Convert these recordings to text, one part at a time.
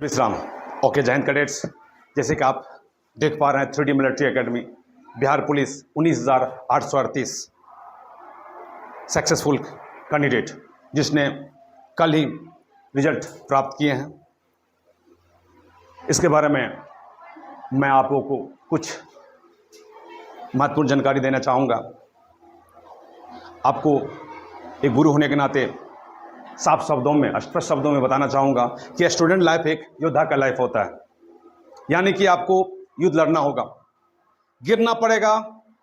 विश्राम। ओके, जय हिंद कैडेट्स। जैसे कि आप देख पा रहे हैं 3D military academy Bihar police 19,838 successful candidate जिसने कल ही रिजल्ट प्राप्त किए हैं। इसके बारे में मैं आप लोगों को कुछ महत्वपूर्ण जानकारी देना चाहूँगा। आपको एक गुरु होने के नाते साफ शब्दों में, स्पष्ट शब्दों में बताना चाहूँगा कि स्टूडेंट लाइफ एक योद्धा का लाइफ होता है। यानी कि आपको युद्ध लड़ना होगा, गिरना पड़ेगा,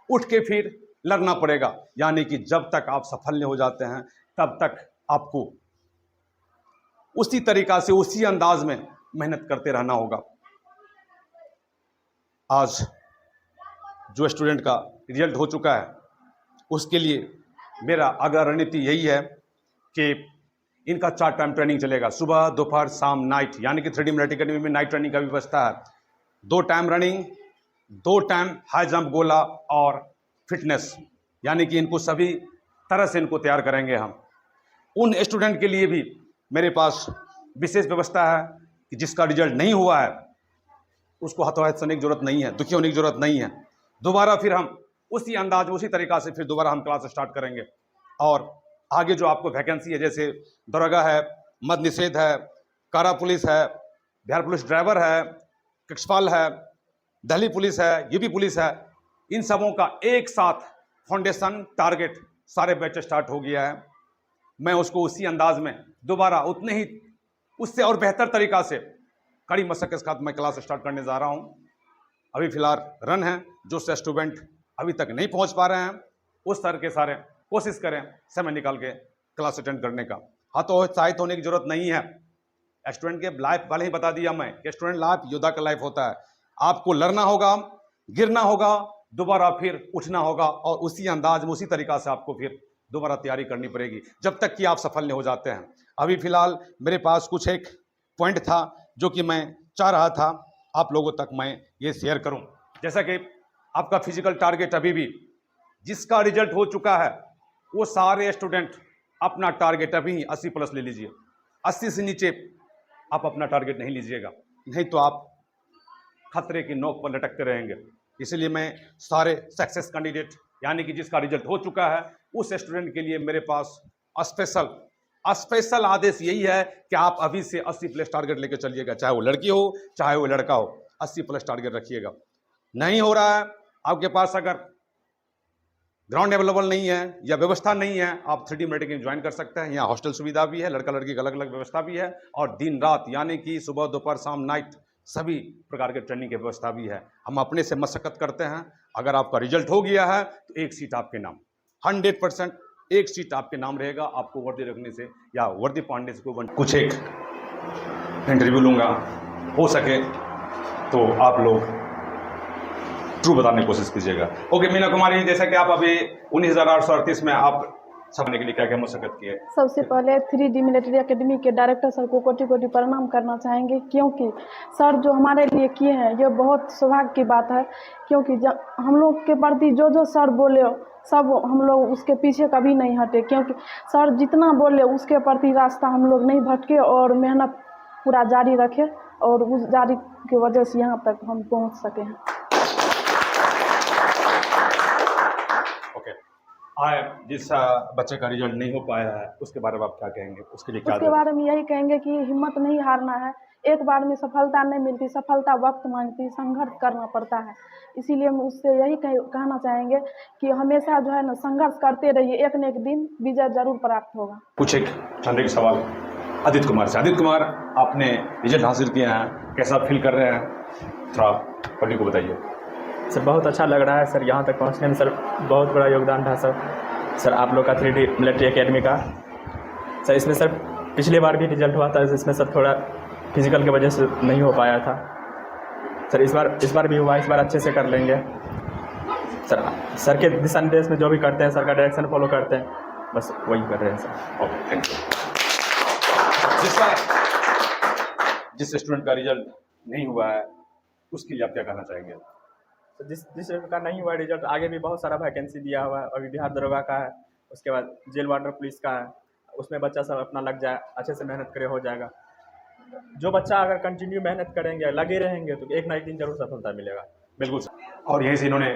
उठ के फिर लड़ना पड़ेगा। यानी कि जब तक आप सफल नहीं हो जाते हैं तब तक आपको उसी तरीका से, उसी अंदाज में मेहनत करते रहना होगा। आज जो स्टूडेंट का रिजल्ट हो चुका है उसके लिए मेरा अगला रणनीति यही है कि इनका 4 टाइम ट्रेनिंग चलेगा, सुबह, दोपहर, शाम, नाइट। यानी कि 3D मिलिट्री एकेडमी में नाइट ट्रेनिंग का भी व्यवस्था है। 2 time running, 2 time high jump, गोला और फिटनेस। यानी कि इनको सभी तरह से इनको तैयार करेंगे हम। उन स्टूडेंट के लिए भी मेरे पास विशेष व्यवस्था है कि जिसका रिजल्ट नहीं हुआ है उसको हतोहत होने की जरूरत नहीं है, दुखी होने की जरूरत नहीं है। दोबारा फिर हम उसी अंदाज, उसी तरीका से फिर दोबारा हम क्लास स्टार्ट करेंगे। और आगे जो आपको वैकेंसी है, जैसे दरोगा है, मद्य निषेध है, कारा पुलिस है, बिहार पुलिस ड्राइवर है, कक्षपाल है, दिल्ली पुलिस है, यूपी पुलिस है, इन सबों का एक साथ फाउंडेशन टारगेट सारे बैच स्टार्ट हो गया है। मैं उसको उसी अंदाज में दोबारा उतने ही, उससे और बेहतर तरीका से कड़ी मशक्कत के साथ मैं क्लास स्टार्ट करने जा रहा हूँ। अभी फिलहाल रन है, जो स्टूडेंट अभी तक नहीं पहुँच पा रहे हैं उस तरह के सारे कोशिश करें समय निकाल के क्लास अटेंड करने का। हाँ, तो उत्साहित होने की जरूरत नहीं है। स्टूडेंट के लाइफ पहले ही बता दिया मैं कि स्टूडेंट लाइफ योद्धा का लाइफ होता है। आपको लड़ना होगा, गिरना होगा, दोबारा फिर उठना होगा और उसी अंदाज में, उसी तरीका से आपको फिर दोबारा तैयारी करनी पड़ेगी जब तक कि आप सफल नहीं हो जाते हैं। अभी फिलहाल मेरे पास कुछ एक पॉइंट था जो कि मैं चाह रहा था आप लोगों तक मैं ये शेयर करूं। जैसा कि आपका फिजिकल टारगेट अभी भी, जिसका रिजल्ट हो चुका है वो सारे स्टूडेंट अपना टारगेट अभी 80+ ले लीजिए। 80 से नीचे आप अपना टारगेट नहीं लीजिएगा, नहीं तो आप खतरे की नोक पर लटकते रहेंगे। इसलिए मैं सारे सक्सेस कैंडिडेट, यानी कि जिसका रिजल्ट हो चुका है, उस स्टूडेंट के लिए मेरे पास स्पेशल आदेश यही है कि आप अभी से 80+ टारगेट लेकर चलिएगा। चाहे वो लड़की हो, चाहे वो लड़का हो, 80+ टारगेट रखिएगा। नहीं हो रहा है, आपके पास अगर ग्राउंड अवेलेबल नहीं है या व्यवस्था नहीं है, आप 3D मिलिट्री ज्वाइन कर सकते हैं। यहाँ हॉस्टल सुविधा भी है, लड़का लड़की की अलग अलग व्यवस्था भी है, और दिन रात यानी कि सुबह, दोपहर, शाम, नाइट सभी प्रकार के ट्रेनिंग की व्यवस्था भी है। हम अपने से मशक्कत करते हैं। अगर आपका रिजल्ट हो गया है तो एक सीट आपके नाम, 100% एक सीट आपके नाम रहेगा। आपको वर्दी रखने से या वर्दी पांडे से कुछ एक इंटरव्यू लूँगा, हो सके तो आप लोग ट्रू बताने की कोशिश कीजिएगा। ओके मीना कुमारी, जैसा कि आप अभी 19,838 में आप छपने के लिए क्या क्या मशक्कत की है? सबसे पहले 3D मिलिट्री एकेडमी के डायरेक्टर सर को कोटि कोटि प्रणाम करना चाहेंगे, क्योंकि सर जो हमारे लिए किए हैं ये बहुत सौभाग्य की बात है। क्योंकि जब हम लोग के प्रति जो जो सर बोले सब हम लोग उसके पीछे कभी नहीं हटे, क्योंकि सर जितना बोले उसके प्रति रास्ता हम लोग नहीं भटके और मेहनत पूरा जारी रखे, और उस जारी की वजह से यहाँ तक हम पहुँच सके हैं। जिस बच्चे का रिजल्ट नहीं हो पाया है उसके बारे में आप क्या कहेंगे? उसके लिए क्या उसके बारे में यही कहेंगे कि हिम्मत नहीं हारना है। एक बार में सफलता नहीं मिलती, सफलता वक्त मांगती, संघर्ष करना पड़ता है। इसीलिए हम उससे यही कहना चाहेंगे कि हमेशा जो है ना संघर्ष करते रहिए, एक न एक दिन विजय जरूर प्राप्त होगा। कुछ एक चंद्र के सवाल आदित्य कुमार से। आदित्य कुमार, आपने रिजल्ट हासिल किया है, कैसा फील कर रहे हैं, थोड़ा पब्लिक को बताइए। सर बहुत अच्छा लग रहा है सर, यहाँ तक पहुँचने में सर बहुत बड़ा योगदान था सर आप लोग का 3D मिलिट्री एकेडमी का। सर इसमें सर पिछले बार भी रिजल्ट हुआ था, इसमें सर थोड़ा फिजिकल की वजह से नहीं हो पाया था सर। इस बार भी हुआ, इस बार अच्छे से कर लेंगे सर के दिशा निर्देश में जो भी करते हैं, सर का डायरेक्शन फॉलो करते हैं, बस वही कर रहे हैं सर। Okay, thank you. जिस स्टूडेंट का रिजल्ट नहीं हुआ है उसके लिए आप क्या कहना चाहेंगे? जिस का नहीं हुआ रिजल्ट, आगे भी बहुत सारा वैकेंसी दिया हुआ है। अभी बिहार दरोगा का है, उसके बाद जेल वार्डर पुलिस का है, उसमें बच्चा सब अपना लग जाए, अच्छे से मेहनत करे, हो जाएगा। जो बच्चा अगर कंटिन्यू मेहनत करेंगे, लगे रहेंगे, तो एक ना एक दिन जरूर सफलता मिलेगा। बिल्कुल सर। और यहीं से इन्होंने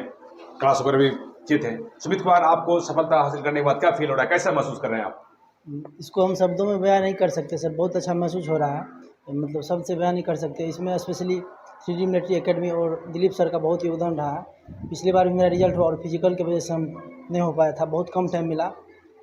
क्लास वगैरह भी किए थे। सुमित कुमार, आपको सफलता हासिल करने के बाद क्या फील हो रहा है, कैसा महसूस कर रहे हैं आप? इसको हम शब्दों में बयान नहीं कर सकते सर, बहुत अच्छा महसूस हो रहा है, मतलब शब्द से बयान नहीं कर सकते। इसमें स्पेशली 3D मिलिट्री एकेडमी और दिलीप सर का बहुत योगदान रहा है। पिछली बार भी मेरा रिजल्ट हुआ और फिजिकल की वजह से हम नहीं हो पाया था, बहुत कम टाइम मिला।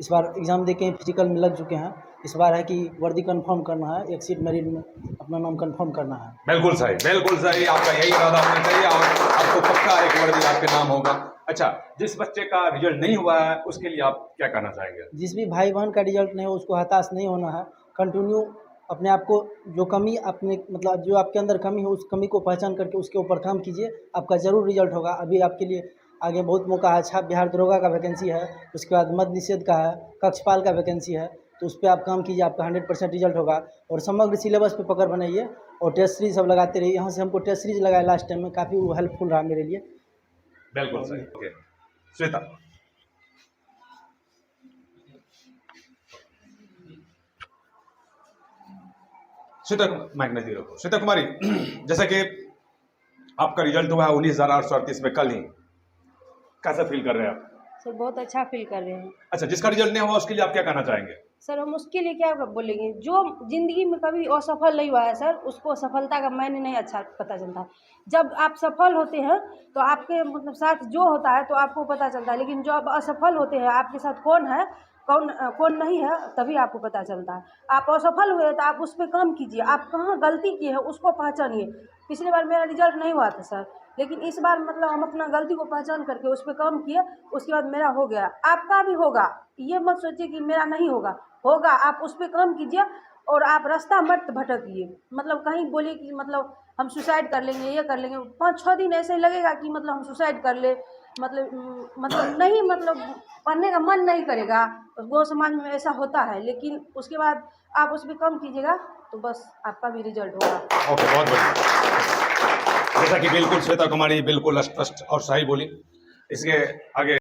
इस बार एग्ज़ाम दे के फिजिकल में लग चुके हैं। इस बार है कि वर्दी कंफर्म करना है, एक सीट मेरिट में अपना नाम कंफर्म करना है। बिल्कुल सही, बिल्कुल सही। आपका यही इरादा होना चाहिए और आपको पक्का एक वर्दी आपके नाम होगा। अच्छा, जिस बच्चे का रिजल्ट नहीं हुआ है उसके लिए आप क्या कहना चाहेंगे? जिस भी भाई बहन का रिजल्ट नहीं हो उसको हताश नहीं होना है, कंटिन्यू अपने आप को जो कमी अपने मतलब जो आपके अंदर कमी हो उस कमी को पहचान करके उसके ऊपर काम कीजिए, आपका ज़रूर रिजल्ट होगा। अभी आपके लिए आगे बहुत मौका है। अच्छा, बिहार दरोगा का वैकेंसी है, उसके बाद मद्य निषेध का है, कक्षपाल का वैकेंसी है, तो उस पर आप काम कीजिए, आपका 100% रिजल्ट होगा। और समग्र सिलेबस पे पकड़ बनाइए और टेस्ट सीरीज सब लगाते रहिए। यहाँ से हमको टेस्ट सीरीज लगाया लास्ट टाइम में, काफ़ी वो हेल्पफुल रहा मेरे लिए। बिल्कुल सही। ओके, श्वेता। श्वेता, माइक नजदीक रखो। श्वेता कुमारी, जैसा कि आपका रिजल्ट हुआ है 19,838 में कल ही, कैसा फील कर रहे हैं आप? सर बहुत अच्छा फील कर रहे हैं। अच्छा, जिसका रिजल्ट नहीं हुआ उसके लिए आप क्या कहना चाहेंगे? सर हम उसके लिए क्या बोलेंगे, जो ज़िंदगी में कभी असफल नहीं हुआ है सर, उसको सफलता का मायने नहीं अच्छा पता चलता। जब आप सफल होते हैं तो आपके मतलब साथ जो होता है तो आपको पता चलता है, लेकिन जब असफल होते हैं आपके साथ कौन है कौन नहीं है तभी आपको पता चलता है। आप असफल हुए तो आप उस पर काम कीजिए, आप कहाँ गलती किए हैं उसको पहचानिए। पिछले बार मेरा रिजल्ट नहीं हुआ था सर, लेकिन इस बार मतलब हम अपना गलती को पहचान करके उस पर काम किए, उसके बाद मेरा हो गया। आपका भी होगा, ये मत सोचिए कि मेरा नहीं होगा, होगा। आप उस पर काम कीजिए और आप रास्ता मत भटकिए। मतलब कहीं बोलिए कि मतलब हम सुसाइड कर लेंगे, ये कर लेंगे, 5-6 दिन ऐसे ही लगेगा कि मतलब हम सुसाइड कर ले, मतलब नहीं, मतलब पढ़ने का मन नहीं करेगा। गौ समाज में ऐसा होता है, लेकिन उसके बाद आप उस पर काम कीजिएगा तो बस आपका भी रिजल्ट होगा। ओके, बहुत बढ़िया। जैसा कि बिल्कुल श्वेता कुमारी बिल्कुल स्पष्ट और सही बोली। इसके आगे